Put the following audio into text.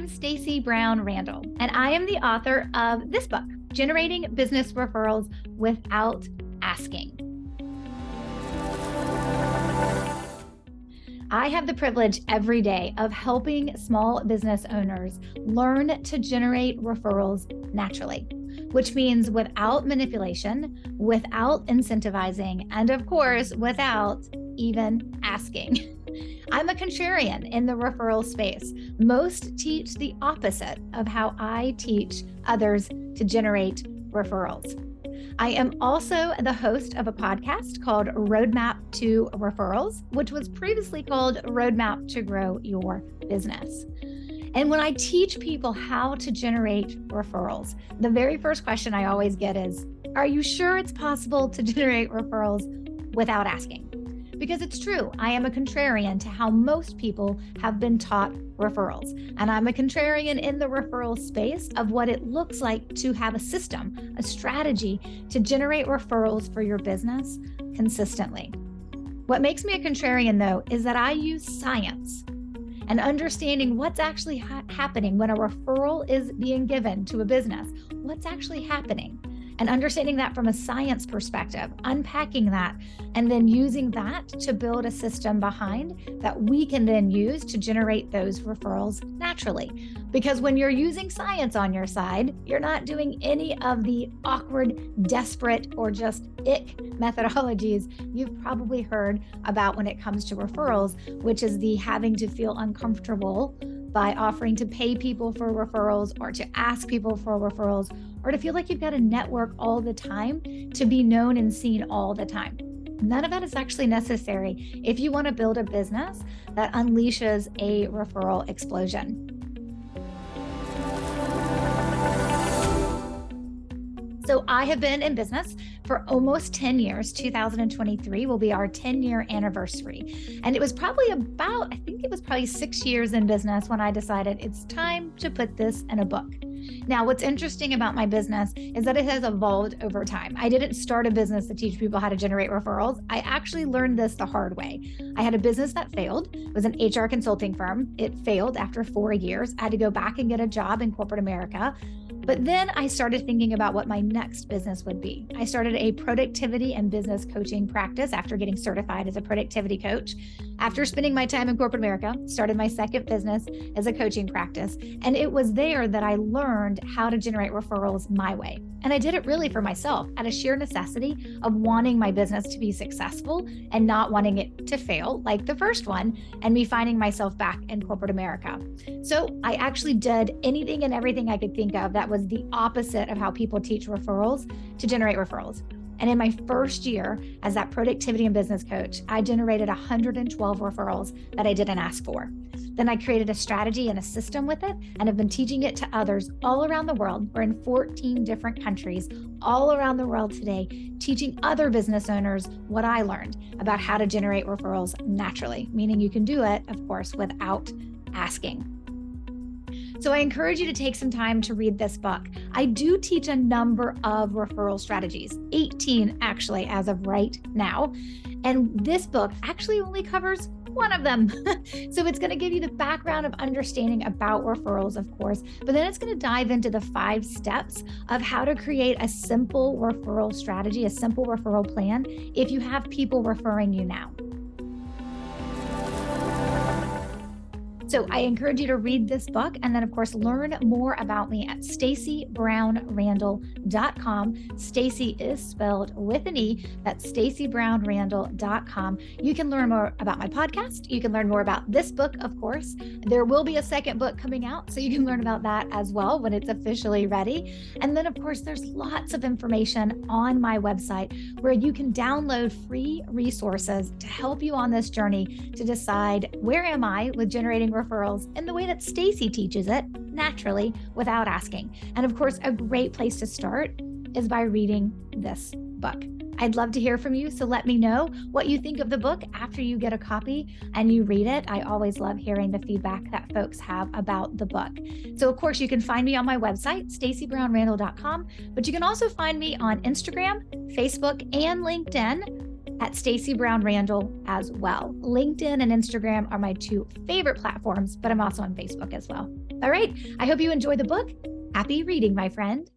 I'm Stacey Brown Randall, and I am the author of this book, Generating Business Referrals Without Asking. I have the privilege every day of helping small business owners learn to generate referrals naturally, which means without manipulation, without incentivizing, and of course, without even asking. I'm a contrarian in the referral space. Most teach the opposite of how I teach others to generate referrals. I am also the host of a podcast called Roadmap to Referrals, which was previously called Roadmap to Grow Your Business. And when I teach people how to generate referrals, the very first question I always get is, are you sure it's possible to generate referrals without asking? Because it's true, I am a contrarian to how most people have been taught referrals. And I'm a contrarian in the referral space of what it looks like to have a system, a strategy to generate referrals for your business consistently. What makes me a contrarian, though, is that I use science and understanding what's actually happening when a referral is being given to a business. What's actually happening? And understanding that from a science perspective, unpacking that, and then using that to build a system behind that we can then use to generate those referrals naturally. Because when you're using science on your side, you're not doing any of the awkward, desperate, or just ick methodologies you've probably heard about when it comes to referrals, which is the having to feel uncomfortable by offering to pay people for referrals or to ask people for referrals or to feel like you've got to network all the time to be known and seen all the time. None of that is actually necessary if you want to build a business that unleashes a referral explosion. So I have been in business for almost 10 years. 2023 will be our 10-year anniversary. And it was probably 6 years in business when I decided it's time to put this in a book. Now, what's interesting about my business is that it has evolved over time. I didn't start a business to teach people how to generate referrals. I actually learned this the hard way. I had a business that failed. It was an HR consulting firm. It failed after 4 years. I had to go back and get a job in corporate America. But then I started thinking about what my next business would be. I started a productivity and business coaching practice after getting certified as a productivity coach. After spending my time in corporate America, started my second business as a coaching practice. And it was there that I learned how to generate referrals my way. And I did it really for myself out of sheer necessity of wanting my business to be successful and not wanting it to fail like the first one and me finding myself back in corporate America. So I actually did anything and everything I could think of that was the opposite of how people teach referrals to generate referrals. And in my first year as that productivity and business coach, I generated 112 referrals that I didn't ask for. Then I created a strategy and a system with it and have been teaching it to others all around the world. We're in 14 different countries all around the world today, teaching other business owners what I learned about how to generate referrals naturally, meaning you can do it, of course, without asking. So I encourage you to take some time to read this book. I do teach a number of referral strategies, 18 actually as of right now. And this book actually only covers one of them. So it's going to give you the background of understanding about referrals, of course, but then it's going to dive into the 5 steps of how to create a simple referral strategy, a simple referral plan if you have people referring you now. So I encourage you to read this book and then, of course, learn more about me at staceybrownrandall.com. Stacey is spelled with an E. That's staceybrownrandall.com. You can learn more about my podcast. You can learn more about this book, of course. There will be a second book coming out, so you can learn about that as well when it's officially ready. And then, of course, there's lots of information on my website where you can download free resources to help you on this journey to decide where am I with generating referrals in the way that Stacey teaches it, naturally, without asking. And of course, a great place to start is by reading this book. I'd love to hear from you, so let me know what you think of the book after you get a copy and you read it. I always love hearing the feedback that folks have about the book. So of course, you can find me on my website, staceybrownrandall.com, but you can also find me on Instagram, Facebook, and LinkedIn at Stacey Brown Randall as well. LinkedIn and Instagram are my two favorite platforms, but I'm also on Facebook as well. All right. I hope you enjoy the book. Happy reading, my friend.